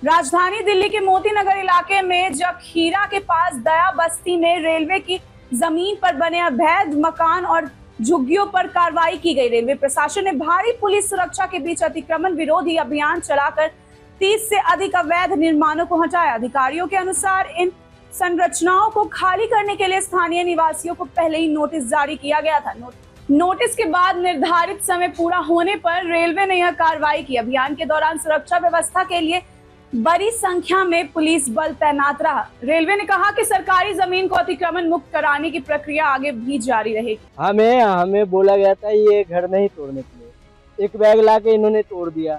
राजधानी दिल्ली के मोती नगर इलाके में जखीरा के पास दया बस्ती में रेलवे की जमीन पर बने अवैध मकान और झुग्गियों पर कार्रवाई की गई। रेलवे प्रशासन ने भारी पुलिस सुरक्षा के बीच अतिक्रमण विरोधी अभियान चलाकर 30 से अधिक अवैध निर्माणों को हटाया। अधिकारियों के अनुसार इन संरचनाओं को खाली करने के लिए स्थानीय निवासियों को पहले ही नोटिस जारी किया गया था। नोटिस के बाद निर्धारित समय पूरा होने पर रेलवे ने यह कार्रवाई की। अभियान के दौरान सुरक्षा व्यवस्था के लिए बड़ी संख्या में पुलिस बल तैनात रहा। रेलवे ने कहा कि सरकारी जमीन को अतिक्रमण मुक्त कराने की प्रक्रिया आगे भी जारी रहेगी। हमें बोला गया था ये घर नहीं तोड़ने के लिए, एक बैग लाके इन्होंने तोड़ दिया।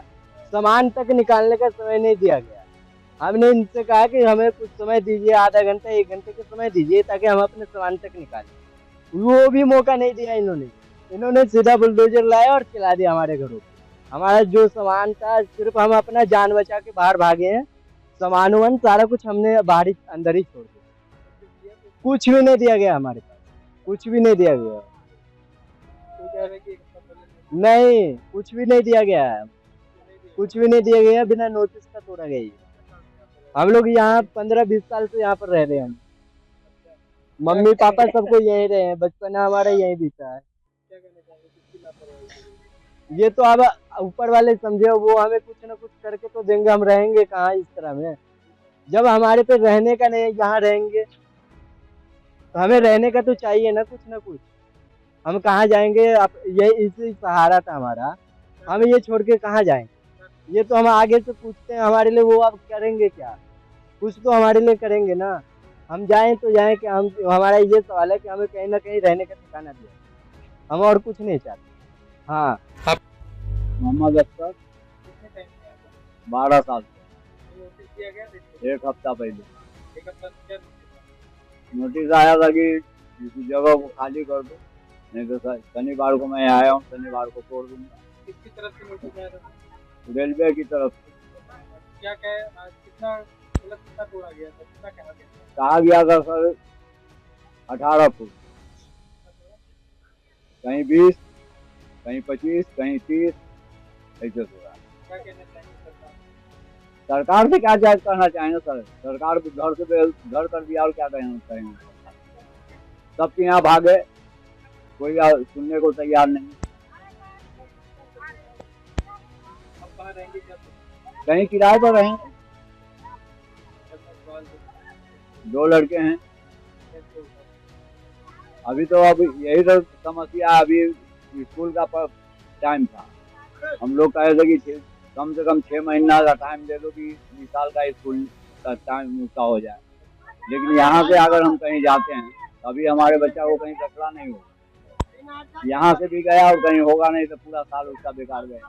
सामान तक निकालने का समय नहीं दिया गया। हमने इनसे कहा कि हमें कुछ समय दीजिए, आधा घंटा 1 घंटे का समय दीजिए ताकि हम अपने सामान तक निकालें। वो भी मौका नहीं दिया इन्होंने सीधा बुलडोजर लाया और चला दिया हमारे घरों को। हमारा जो सामान था सिर्फ हम अपना जान बचा के बाहर भागे हैं। सामान वान सारा कुछ हमने बाहर ही अंदर ही छोड़ दिया। कुछ भी नहीं दिया गया हमारे पास, कुछ भी नहीं दिया गया। नहीं, कुछ भी नहीं दिया गया है, कुछ भी नहीं दिया गया। बिना नोटिस का तोड़ा गया। हम लोग यहाँ 15-20 साल से यहाँ पर रह रहे हैं। मम्मी पापा सबको यहीं रहे हैं, बचपन हमारा यहीं बीता है। ये तो अब ऊपर वाले समझे, वो हमें कुछ ना कुछ करके तो देंगे। हम रहेंगे कहाँ इस तरह में, जब हमारे पे रहने का नहीं, यहाँ रहेंगे तो हमें रहने का तो चाहिए ना कुछ ना कुछ। हम कहाँ जाएंगे? अब ये इसी सहारा था हमारा, हम ये छोड़ के कहाँ जाएंगे? ये तो हम आगे से पूछते हैं हमारे लिए, वो अब करेंगे क्या? कुछ तो हमारे लिए करेंगे ना। हम जाएं तो जाएं कि हम, हमारा ये सवाल है कि हमें कहीं ना कहीं रहने का ठिकाना दिया। हम और कुछ नहीं चाहते। हाँ, मोहम्मद अख्तर, 12 साल से। 1 हफ्ता पहले नोटिस आया था कि इस जगह को खाली कर दो, नहीं तो शनिवार को मैं आया हूँ, शनिवार को तोड़ दूंगा। किसकी तरफ से नोटिस आया था? रेलवे की तरफ से। क्या कितना तोड़ा गया था, कितना कहा गया था सर 18 फुट, कहीं 20, कहीं 25, कहीं 30, ऐसे तोड़ा। क्या कहना चाहिए सरकार से क्या जायज करना चाहिए सर? सरकार घर कर दिया और क्या कहना चाहिए? सबके यहाँ भागे, कोई सुनने को तैयार नहीं। अब कहाँ रहेंगे? कहीं किराए पर रहें। 2 लड़के हैं। अभी तो अब यही तो समस्या है। अभी स्कूल का टाइम था, हम लोग कहे थे कि कम से कम 6 महीना का टाइम दे दो कि 2 साल का स्कूल का टाइम उसका हो जाए। लेकिन यहाँ से अगर हम कहीं जाते हैं अभी हमारे बच्चा को कहीं खतरा नहीं होगा। यहाँ से भी गया और कहीं होगा नहीं तो पूरा साल उसका बेकार गया।